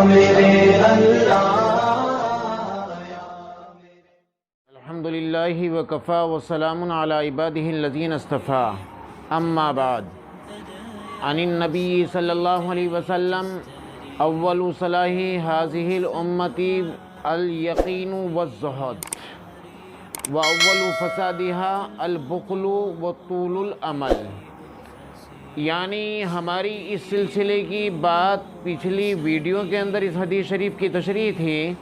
میرے اللہ الحمدللہ وکفا وسلام علی عبادہ الذین اصطفیٰ اما بعد عن النبی صلی اللہ علیہ وسلم اول صلاح هذه الامت الیقین والزہد واول فسادها البخل وطول العمل. یعنی ہماری اس سلسلے کی بات پچھلی ویڈیو کے اندر اس حدیث شریف کی تشریح تھی.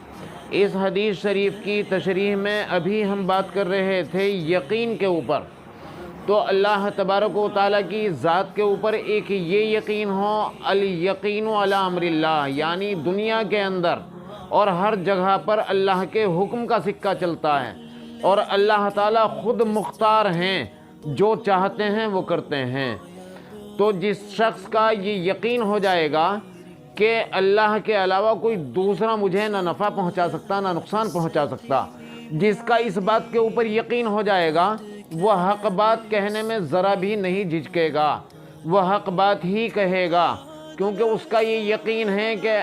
اس حدیث شریف کی تشریح میں ابھی ہم بات کر رہے تھے یقین کے اوپر. تو اللہ تبارک و تعالیٰ کی ذات کے اوپر ایک یہ یقین ہو الیقین علی امر اللہ، یعنی دنیا کے اندر اور ہر جگہ پر اللہ کے حکم کا سکہ چلتا ہے اور اللہ تعالیٰ خود مختار ہیں، جو چاہتے ہیں وہ کرتے ہیں. تو جس شخص کا یہ یقین ہو جائے گا کہ اللہ کے علاوہ کوئی دوسرا مجھے نہ نفع پہنچا سکتا نہ نقصان پہنچا سکتا، جس کا اس بات کے اوپر یقین ہو جائے گا وہ حق بات کہنے میں ذرا بھی نہیں جھجکے گا، وہ حق بات ہی کہے گا، کیونکہ اس کا یہ یقین ہے کہ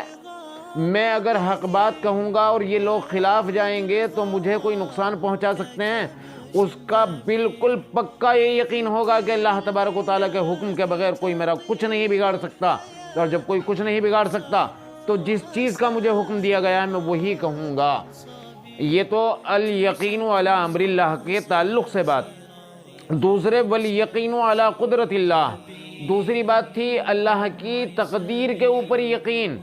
میں اگر حق بات کہوں گا اور یہ لوگ خلاف جائیں گے تو مجھے کوئی نقصان پہنچا سکتے ہیں. اس کا بالکل پکا یہ یقین ہوگا کہ اللہ تبارک و تعالیٰ کے حکم کے بغیر کوئی میرا کچھ نہیں بگاڑ سکتا، اور جب کوئی کچھ نہیں بگاڑ سکتا تو جس چیز کا مجھے حکم دیا گیا ہے میں وہی کہوں گا. یہ تو الیقین علی امر اللہ کے تعلق سے بات. دوسرے والیقین علی قدرت اللہ، دوسری بات تھی اللہ کی تقدیر کے اوپر یقین،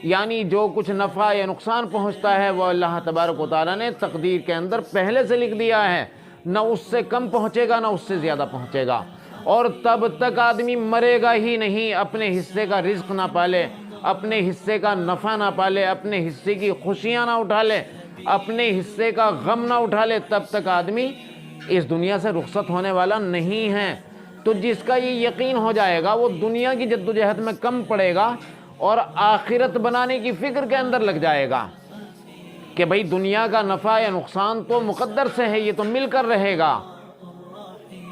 یعنی جو کچھ نفع یا نقصان پہنچتا ہے وہ اللہ تبارک و تعالیٰ نے تقدیر کے اندر پہلے سے لکھ دیا ہے، نہ اس سے کم پہنچے گا نہ اس سے زیادہ پہنچے گا. اور تب تک آدمی مرے گا ہی نہیں، اپنے حصے کا رزق نہ پالے، اپنے حصے کا نفع نہ پالے، اپنے حصے کی خوشیاں نہ اٹھا لے، اپنے حصے کا غم نہ اٹھا لے، تب تک آدمی اس دنیا سے رخصت ہونے والا نہیں ہے. تو جس کا یہ یقین ہو جائے گا وہ دنیا کی جدوجہد میں کم پڑے گا اور آخرت بنانے کی فکر کے اندر لگ جائے گا کہ بھئی دنیا کا نفع یا نقصان تو مقدر سے ہے، یہ تو مل کر رہے گا،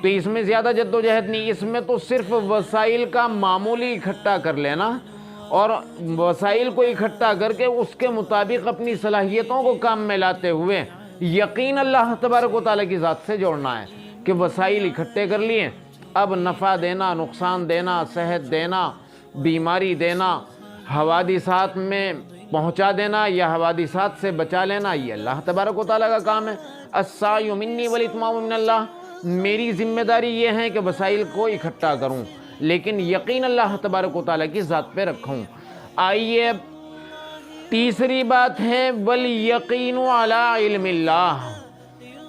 تو اس میں زیادہ جدوجہد نہیں. اس میں تو صرف وسائل کا معمولی اکٹھا کر لینا اور وسائل کو اکٹھا کر کے اس کے مطابق اپنی صلاحیتوں کو کام میں لاتے ہوئے یقین اللہ تبارک و تعالیٰ کی ذات سے جوڑنا ہے کہ وسائل اکٹھے کر لیے، اب نفع دینا، نقصان دینا، صحت دینا، بیماری دینا، حوادثات میں پہنچا دینا یا حوادثات سے بچا لینا، یہ اللہ تبارک و تعالیٰ کا کام ہے. السعی منی والاتمام من اللہ، میری ذمہ داری یہ ہے کہ وسائل کو اکٹھا کروں لیکن یقین اللہ تبارک و تعالیٰ کی ذات پہ رکھوں. آئیے تیسری بات ہے والیقین علی علم اللہ،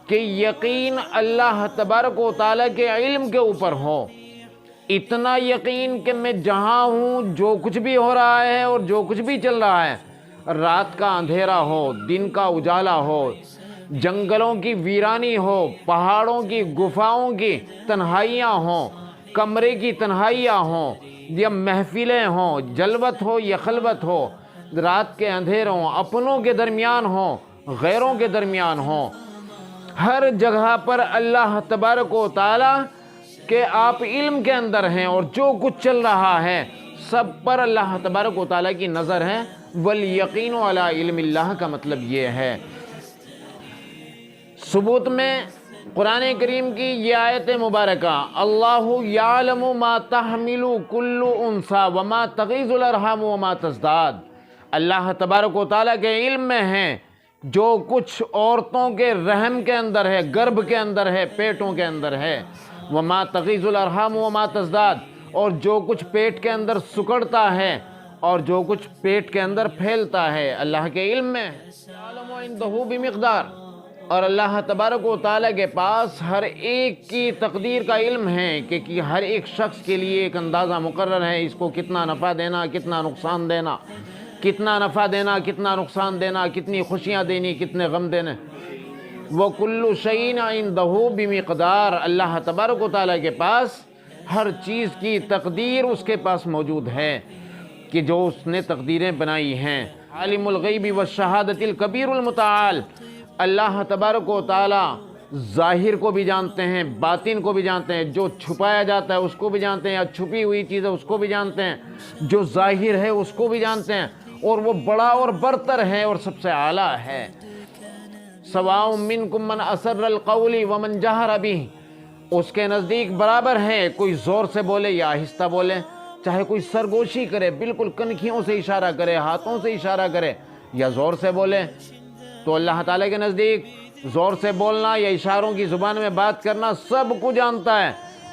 کہ یقین اللہ تبارک و تعالیٰ کے علم کے اوپر ہو. اتنا یقین کہ میں جہاں ہوں جو کچھ بھی ہو رہا ہے اور جو کچھ بھی چل رہا ہے، رات کا اندھیرا ہو، دن کا اجالا ہو، جنگلوں کی ویرانی ہو، پہاڑوں کی گفاؤں کی تنہائیاں ہوں، کمرے کی تنہائیاں ہوں یا محفلیں ہوں، جلوت ہو یا خلوت ہو، رات کے اندھیروں اپنوں کے درمیان ہوں غیروں کے درمیان ہوں، ہر جگہ پر اللہ تبارک و تعالیٰ کہ آپ علم کے اندر ہیں اور جو کچھ چل رہا ہے سب پر اللہ تبارک و تعالیٰ کی نظر ہے. والیقین علی علم اللہ کا مطلب یہ ہے. ثبوت میں قرآن کریم کی یہ آیت مبارکہ اللہ یعلم ما تحمل کل انثی وما تغیض الارحام وما تزداد، اللہ تبارک و تعالیٰ کے علم میں ہے جو کچھ عورتوں کے رحم کے اندر ہے، گربھ کے اندر ہے، پیٹوں کے اندر ہے، وما تغیض الارحام وما تزداد، اور جو کچھ پیٹ کے اندر سکڑتا ہے اور جو کچھ پیٹ کے اندر پھیلتا ہے اللہ کے علم میں. عالم عنده بمقدار، اور اللہ تبارک و تعالیٰ کے پاس ہر ایک کی تقدیر کا علم ہے کہ ہر ایک شخص کے لیے ایک اندازہ مقرر ہے، اس کو کتنا نفع دینا، کتنا نقصان دینا، کتنا نفع دینا، کتنا نقصان دینا، کتنی خوشیاں دینی، کتنے غم دینے. وَكُلُّ شَيْءٍ عِندَهُ بِمِقْدَارٍ، اللہ تبارک و تعالیٰ کے پاس ہر چیز کی تقدیر اس کے پاس موجود ہے کہ جو اس نے تقدیریں بنائی ہیں. عالم الغیب والشہادۃ الکبیر المتعال، اللہ تبارک و تعالیٰ ظاہر کو بھی جانتے ہیں، باطن کو بھی جانتے ہیں، جو چھپایا جاتا ہے اس کو بھی جانتے ہیں، یا چھپی ہوئی چیز ہے اس کو بھی جانتے ہیں، جو ظاہر ہے اس کو بھی جانتے ہیں، اور وہ بڑا اور برتر ہے اور سب سے اعلیٰ ہے۔ سواء منکم من اسر القول ومن جہر بہ، اس کے نزدیک برابر ہے کوئی زور سے بولے یا آہستہ بولے، چاہے کوئی سرگوشی کرے، بالکل کنکھیوں سے اشارہ کرے، ہاتھوں سے اشارہ کرے یا زور سے بولے۔ تو اللہ تعالیٰ کے نزدیک زور سے بولنا یا اشاروں کی زبان میں بات کرنا سب کو جانتا ہے،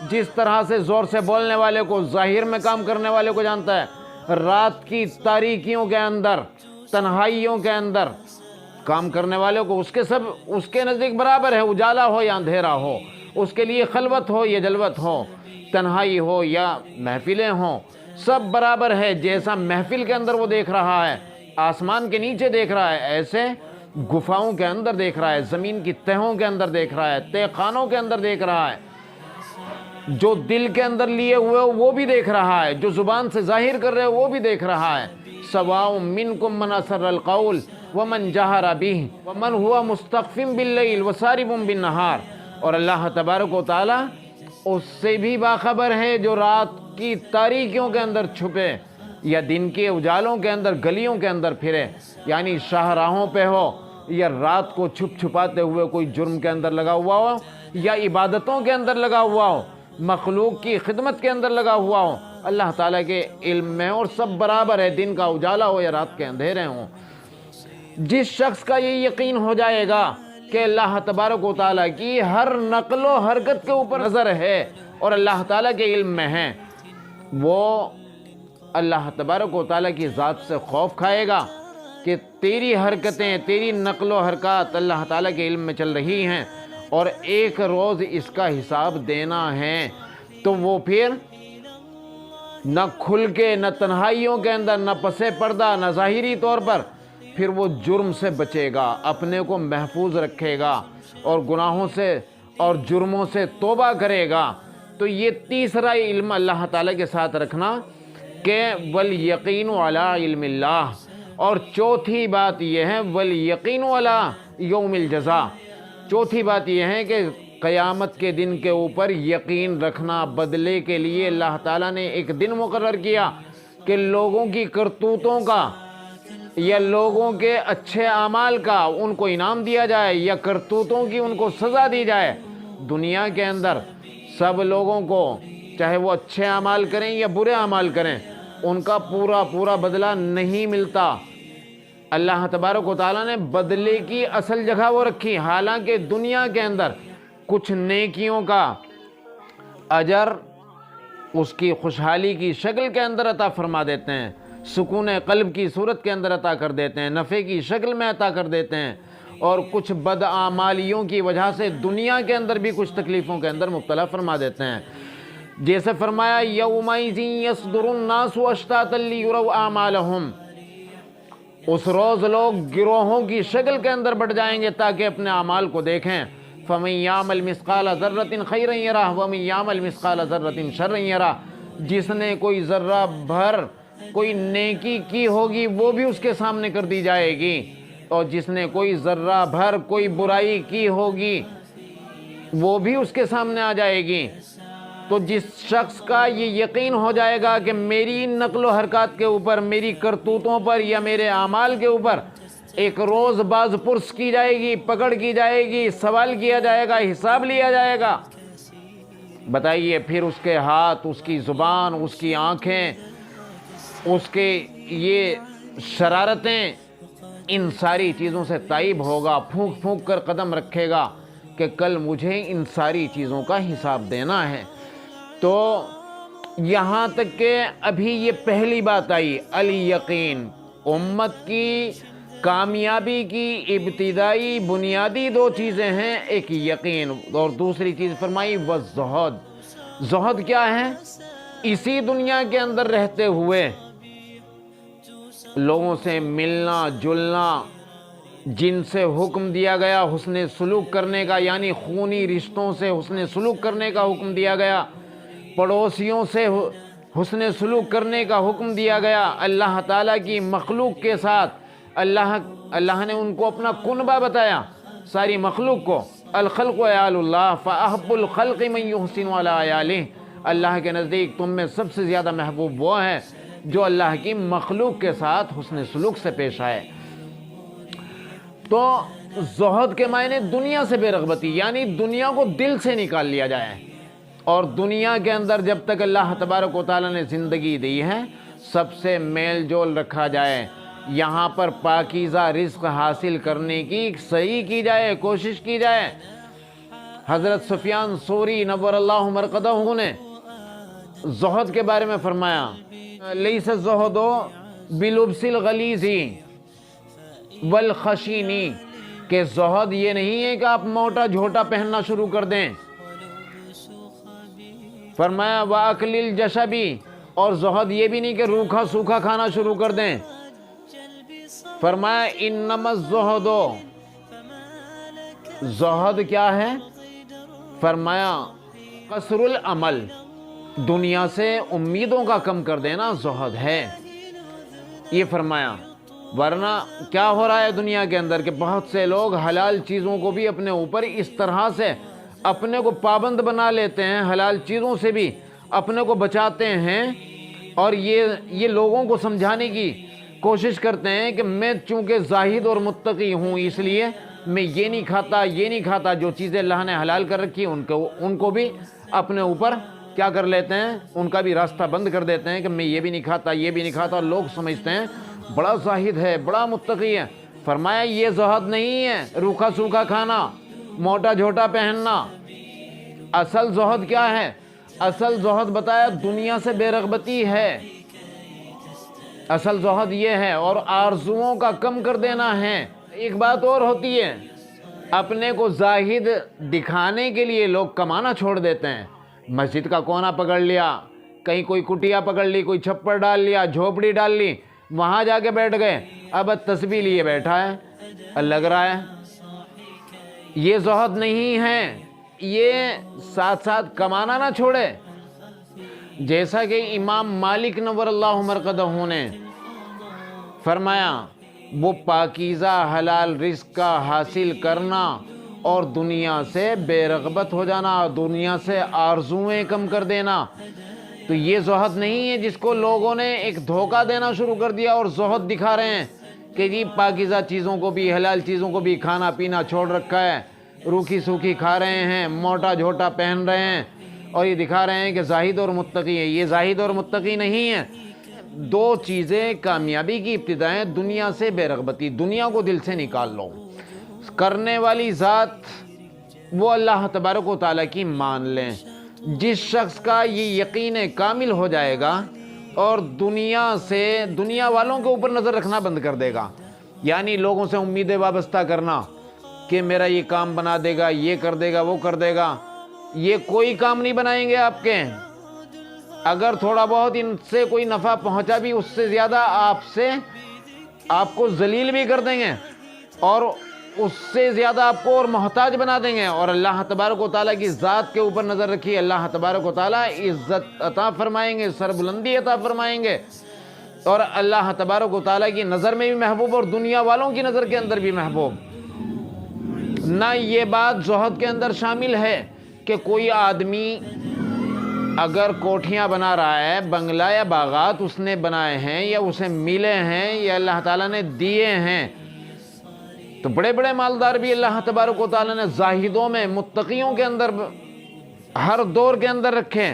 جس طرح سے زور سے بولنے والے کو ظاہر میں کام کرنے والے کو جانتا ہے، رات کی تاریکیوں کے اندر، تنہائیوں کے اندر کام کرنے والے کو اس کے نزدیک برابر ہے، اجالا ہو یا اندھیرا ہو، اس کے لیے خلوت ہو یا جلوت ہو، تنہائی ہو یا محفلیں ہوں، سب برابر ہے۔ جیسا محفل کے اندر وہ دیکھ رہا ہے، آسمان کے نیچے دیکھ رہا ہے، ایسے گفاؤں کے اندر دیکھ رہا ہے، زمین کی تہوں کے اندر دیکھ رہا ہے، تہ خانوں کے اندر دیکھ رہا ہے، جو دل کے اندر لیے ہوئے وہ بھی دیکھ رہا ہے، جو زبان سے ظاہر کر رہے وہ بھی دیکھ رہا ہے۔ سواء منکم من اسر القول ومن جہر بہ ومن هو مستخف باللیل وسارب بالنہار، اور اللہ تبارک و تعالی اس سے بھی باخبر ہے جو رات کی تاریکیوں کے اندر چھپے یا دن کے اجالوں کے اندر گلیوں کے اندر پھرے، یعنی شاہراہوں پہ ہو یا رات کو چھپ چھپاتے ہوئے کوئی جرم کے اندر لگا ہوا ہو یا عبادتوں کے اندر لگا ہوا ہو، مخلوق کی خدمت کے اندر لگا ہوا ہو، اللہ تعالیٰ کے علم میں اور سب برابر ہے، دن کا اجالا ہو یا رات کے اندھیرے ہوں۔ جس شخص کا یہ یقین ہو جائے گا کہ اللہ تبارک و تعالیٰ کی ہر نقل و حرکت کے اوپر نظر ہے اور اللہ تعالیٰ کے علم میں ہے، وہ اللہ تبارک و تعالیٰ کی ذات سے خوف کھائے گا کہ تیری حرکتیں، تیری نقل و حرکات اللہ تعالیٰ کے علم میں چل رہی ہیں اور ایک روز اس کا حساب دینا ہے، تو وہ پھر نہ کھل کے، نہ تنہائیوں کے اندر، نہ پسے پردہ، نہ ظاہری طور پر، پھر وہ جرم سے بچے گا، اپنے کو محفوظ رکھے گا اور گناہوں سے اور جرموں سے توبہ کرے گا۔ تو یہ تیسرا علم اللہ تعالیٰ کے ساتھ رکھنا کہ والیقین علی علم اللہ، اور چوتھی بات یہ ہے والیقین علی یوم الجزاء، چوتھی بات یہ ہے کہ قیامت کے دن کے اوپر یقین رکھنا، بدلے کے لیے اللہ تعالیٰ نے ایک دن مقرر کیا کہ لوگوں کی کرتوتوں کا یا لوگوں کے اچھے اعمال کا ان کو انعام دیا جائے یا کرتوتوں کی ان کو سزا دی جائے۔ دنیا کے اندر سب لوگوں کو، چاہے وہ اچھے اعمال کریں یا برے اعمال کریں، ان کا پورا بدلہ نہیں ملتا۔ اللہ تبارک و تعالیٰ نے بدلے کی اصل جگہ وہ رکھی، حالانکہ دنیا کے اندر کچھ نیکیوں کا اجر اس کی خوشحالی کی شکل کے اندر عطا فرما دیتے ہیں، سکون قلب کی صورت کے اندر عطا کر دیتے ہیں، نفع کی شکل میں عطا کر دیتے ہیں، اور کچھ بدعمالیوں کی وجہ سے دنیا کے اندر بھی کچھ تکلیفوں کے اندر مبتلا فرما دیتے ہیں۔ جیسے فرمایا یومئذ یصدر الناس اشتاتا لیروا اعمالہم، اس روز لوگ گروہوں کی شکل کے اندر بٹ جائیں گے تاکہ اپنے اعمال کو دیکھیں۔ فمن یعمل مثقال ذرۃ خیرا یرہ ومن یعمل مثقال ذرۃ شرا یرہ، جس نے کوئی ذرہ بھر کوئی نیکی کی ہوگی وہ بھی اس کے سامنے کر دی جائے گی، اور جس نے کوئی ذرہ بھر کوئی برائی کی ہوگی وہ بھی اس کے سامنے آ جائے گی۔ تو جس شخص کا یہ یقین ہو جائے گا کہ میری نقل و حرکات کے اوپر، میری کرتوتوں پر یا میرے اعمال کے اوپر ایک روز باز پرس کی جائے گی، پکڑ کی جائے گی، سوال کیا جائے گا، حساب لیا جائے گا، بتائیے پھر اس کے ہاتھ، اس کی زبان، اس کی آنکھیں، اس کے یہ شرارتیں، ان ساری چیزوں سے تائب ہوگا، پھونک پھونک کر قدم رکھے گا کہ کل مجھے ان ساری چیزوں کا حساب دینا ہے۔ تو یہاں تک کہ ابھی یہ پہلی بات آئی الیقین، امت کی کامیابی کی ابتدائی بنیادی دو چیزیں ہیں، ایک یقین اور دوسری چیز فرمائی والزہد۔ زہد کیا ہے؟ اسی دنیا کے اندر رہتے ہوئے لوگوں سے ملنا جلنا، جن سے حکم دیا گیا حسن سلوک کرنے کا، یعنی خونی رشتوں سے حسن سلوک کرنے کا حکم دیا گیا، پڑوسیوں سے حسن سلوک کرنے کا حکم دیا گیا، اللہ تعالیٰ کی مخلوق کے ساتھ اللہ نے ان کو اپنا کنبہ بتایا، ساری مخلوق کو، الخلق عیال اللہ فاحب الخلق من یحسن علی عیالہ، اللہ کے نزدیک تم میں سب سے زیادہ محبوب وہ ہے جو اللہ کی مخلوق کے ساتھ حسن سلوک سے پیش آئے۔ تو زہد کے معنی دنیا سے بے رغبتی، یعنی دنیا کو دل سے نکال لیا جائے، اور دنیا کے اندر جب تک اللہ تبارک و تعالیٰ نے زندگی دی ہے سب سے میل جول رکھا جائے، یہاں پر پاکیزہ رزق حاصل کرنے کی صحیح کی جائے، کوشش کی جائے۔ حضرت سفیان ثوری نور اللہ مرقدہ نے زہد کے بارے میں فرمایا، لیس الزہد بلبس الغلیظ والخشین، کہ زہد یہ نہیں ہے کہ آپ موٹا جھوٹا پہننا شروع کر دیں۔ فرمایا وَأَكْلِ الْجَشَبِ، اور زہد یہ بھی نہیں کہ روکھا سوکھا کھانا شروع کر دیں۔ فرمایا انما الزہد، زہد کیا ہے؟ فرمایا قصر العمل، دنیا سے امیدوں کا کم کر دینا زہد ہے۔ یہ فرمایا، ورنہ کیا ہو رہا ہے دنیا کے اندر کہ بہت سے لوگ حلال چیزوں کو بھی اپنے اوپر اس طرح سے اپنے کو پابند بنا لیتے ہیں، حلال چیزوں سے بھی اپنے کو بچاتے ہیں، اور یہ لوگوں کو سمجھانے کی کوشش کرتے ہیں کہ میں چونکہ زاہد اور متقی ہوں اس لیے میں یہ نہیں کھاتا، جو چیزیں اللہ نے حلال کر رکھی ان کو بھی اپنے اوپر کیا کر لیتے ہیں، ان کا بھی راستہ بند کر دیتے ہیں کہ میں یہ بھی نہیں کھاتا، اور لوگ سمجھتے ہیں بڑا زاہد ہے، بڑا متقی ہے۔ فرمایا یہ زہد نہیں ہے روکھا سوکھا کھانا، موٹا جھوٹا پہننا۔ اصل زہد کیا ہے؟ اصل زہد بتایا دنیا سے بے رغبتی ہے، اصل زہد یہ ہے، اور آرزوؤں کا کم کر دینا ہے۔ ایک بات اور ہوتی ہے، اپنے کو زاہد دکھانے کے لیے لوگ کمانا چھوڑ دیتے ہیں، مسجد کا کونا پکڑ لیا، کہیں کوئی کٹیا پکڑ لی، کوئی چھپڑ ڈال لیا، جھوپڑی ڈال لی، وہاں جا کے بیٹھ گئے، اب تسبیح لیے بیٹھا ہے، لگ رہا ہے یہ زہد نہیں ہے۔ یہ ساتھ ساتھ کمانا نہ چھوڑے، جیسا کہ امام مالک نور اللہ مرقدہ نے فرمایا، وہ پاکیزہ حلال رزق کا حاصل کرنا اور دنیا سے بے رغبت ہو جانا، دنیا سے آرزویں کم کر دینا، تو یہ زہد نہیں ہے جس کو لوگوں نے ایک دھوکہ دینا شروع کر دیا اور زہد دکھا رہے ہیں کہ جی پاکیزہ چیزوں کو بھی حلال چیزوں کو بھی کھانا پینا چھوڑ رکھا ہے، روکھی سوکھی کھا رہے ہیں، موٹا جھوٹا پہن رہے ہیں، اور یہ دکھا رہے ہیں کہ زاہد اور متقی ہیں۔ یہ زاہد اور متقی نہیں ہے۔ دو چیزیں کامیابی کی ابتدا ہیں، دنیا سے بے رغبتی، دنیا کو دل سے نکال لو، کرنے والی ذات وہ اللہ تبارک و تعالیٰ کی مان لیں۔ جس شخص کا یہ یقین کامل ہو جائے گا اور دنیا والوں کے اوپر نظر رکھنا بند کر دے گا، یعنی لوگوں سے امیدیں وابستہ کرنا کہ میرا یہ کام بنا دے گا، یہ کر دے گا، وہ کر دے گا، یہ کوئی کام نہیں بنائیں گے آپ کے۔ اگر تھوڑا بہت ان سے کوئی نفع پہنچا بھی، اس سے زیادہ آپ کو ذلیل بھی کر دیں گے، اور اس سے زیادہ آپ کو اور محتاج بنا دیں گے۔ اور اللہ تبارک و تعالیٰ کی ذات کے اوپر نظر رکھیے، اللہ تبارک و تعالیٰ عزت عطا فرمائیں گے، سربلندی عطا فرمائیں گے، اور اللہ تبارک و تعالیٰ کی نظر میں بھی محبوب اور دنیا والوں کی نظر کے اندر بھی محبوب۔ نہ یہ بات زہد کے اندر شامل ہے کہ کوئی آدمی اگر کوٹھیاں بنا رہا ہے، بنگلہ یا باغات اس نے بنائے ہیں یا اسے ملے ہیں یا اللہ تعالیٰ نے دیے ہیں، تو بڑے بڑے مالدار بھی اللہ تبارک و تعالیٰ نے زاہدوں میں، متقیوں کے اندر ہر دور کے اندر رکھے۔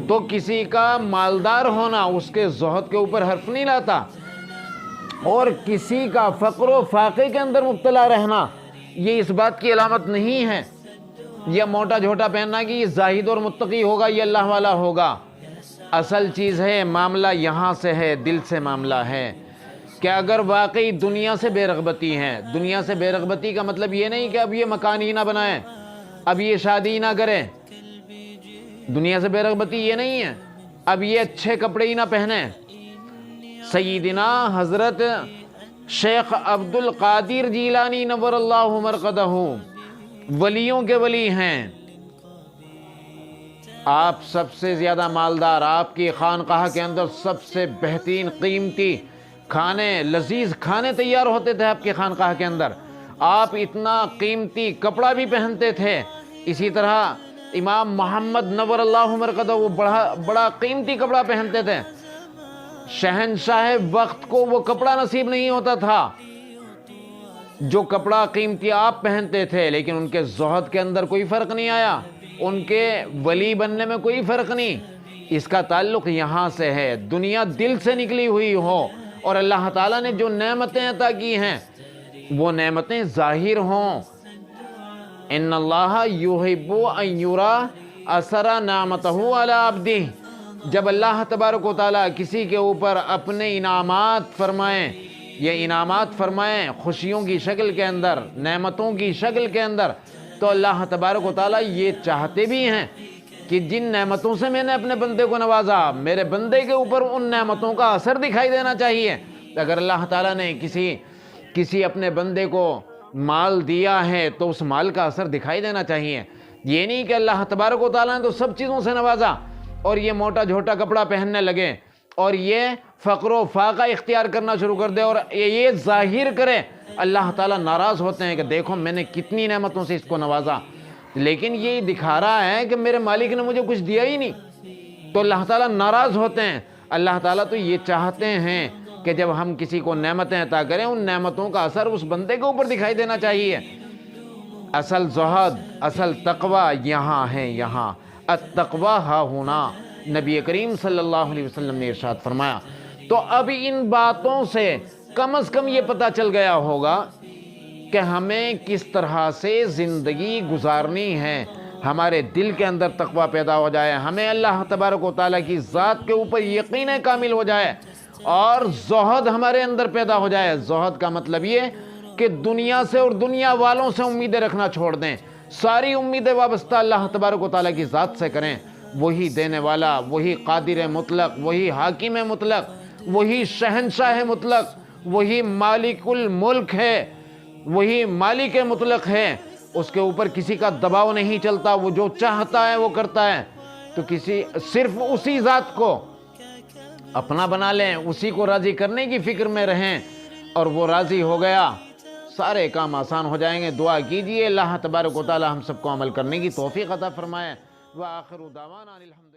تو کسی کا مالدار ہونا اس کے زہد کے اوپر حرف نہیں لاتا، اور کسی کا فقر و فاقے کے اندر مبتلا رہنا یہ اس بات کی علامت نہیں ہے، یہ موٹا جھوٹا پہننا کہ یہ زاہد اور متقی ہوگا، یہ اللہ والا ہوگا۔ اصل چیز ہے معاملہ یہاں سے ہے، دل سے معاملہ ہے کہ اگر واقعی دنیا سے بے رغبتی ہے، دنیا سے بے رغبتی کا مطلب یہ نہیں کہ اب یہ مکان ہی نہ بنائیں، اب یہ شادی نہ کریں، دنیا سے بے رغبتی یہ نہیں ہے اب یہ اچھے کپڑے ہی نہ پہنیں۔ سیدنا حضرت شیخ عبد القادر جیلانی نور اللہ مرقدہ ولیوں کے ولی ہیں، آپ سب سے زیادہ مالدار، آپ کی خانقاہ کے اندر سب سے بہترین قیمتی کھانے، لذیذ کھانے تیار ہوتے تھے آپ کی خانقاہ کے اندر، آپ اتنا قیمتی کپڑا بھی پہنتے تھے۔ اسی طرح امام محمد نور اللہ مرقدہ وہ بڑا قیمتی کپڑا پہنتے تھے، شہنشاہ وقت کو وہ کپڑا نصیب نہیں ہوتا تھا جو کپڑا قیمتی آپ پہنتے تھے، لیکن ان کے زہد کے اندر کوئی فرق نہیں آیا، ان کے ولی بننے میں کوئی فرق نہیں۔ اس کا تعلق یہاں سے ہے، دنیا دل سے نکلی ہوئی ہو اور اللہ تعالیٰ نے جو نعمتیں عطا کی ہیں وہ نعمتیں ظاہر ہوں۔ ان اللہ یحب ان یری اثر نعمتہ علی عبدہ، جب اللہ تبارک و تعالیٰ کسی کے اوپر اپنے انعامات فرمائیں، یہ انعامات فرمائیں خوشیوں کی شکل کے اندر، نعمتوں کی شکل کے اندر، تو اللہ تبارک و تعالیٰ یہ چاہتے بھی ہیں کہ جن نعمتوں سے میں نے اپنے بندے کو نوازا، میرے بندے کے اوپر ان نعمتوں کا اثر دکھائی دینا چاہیے۔ اگر اللہ تعالیٰ نے کسی اپنے بندے کو مال دیا ہے تو اس مال کا اثر دکھائی دینا چاہیے۔ یہ نہیں کہ اللہ تبارک و تعالیٰ نے تو سب چیزوں سے نوازا اور یہ موٹا جھوٹا کپڑا پہننے لگے اور یہ فقر و فاقہ اختیار کرنا شروع کر دے اور یہ ظاہر کرے، اللہ تعالیٰ ناراض ہوتے ہیں کہ دیکھو میں نے کتنی نعمتوں سے اس کو نوازا، لیکن یہ دکھا رہا ہے کہ میرے مالک نے مجھے کچھ دیا ہی نہیں، تو اللہ تعالیٰ ناراض ہوتے ہیں۔ اللہ تعالیٰ تو یہ چاہتے ہیں کہ جب ہم کسی کو نعمتیں عطا کریں ان نعمتوں کا اثر اس بندے کے اوپر دکھائی دینا چاہیے۔ اصل زہد، اصل تقوی یہاں ہے، یہاں التقوی ہا ہونا، نبی کریم صلی اللہ علیہ وسلم نے ارشاد فرمایا۔ تو اب ان باتوں سے کم از کم یہ پتہ چل گیا ہوگا کہ ہمیں کس طرح سے زندگی گزارنی ہے، ہمارے دل کے اندر تقوی پیدا ہو جائے، ہمیں اللہ تبارک و تعالیٰ کی ذات کے اوپر یقین کامل ہو جائے اور زہد ہمارے اندر پیدا ہو جائے۔ زہد کا مطلب یہ کہ دنیا سے اور دنیا والوں سے امیدیں رکھنا چھوڑ دیں، ساری امیدیں وابستہ اللہ تبارک و تعالیٰ کی ذات سے کریں۔ وہی دینے والا، وہی قادر مطلق، وہی حاکم مطلق، وہی شہنشاہ مطلق، وہی مالک الملک ہے، وہی مالک مطلق ہے، اس کے اوپر کسی کا دباؤ نہیں چلتا، وہ جو چاہتا ہے وہ کرتا ہے۔ تو صرف اسی ذات کو اپنا بنا لیں، اسی کو راضی کرنے کی فکر میں رہیں اور وہ راضی ہو گیا، سارے کام آسان ہو جائیں گے۔ دعا کیجئے اللہ تبارک و تعالی ہم سب کو عمل کرنے کی توفیق عطا فرمائے۔ وآخر دعوانا الحمد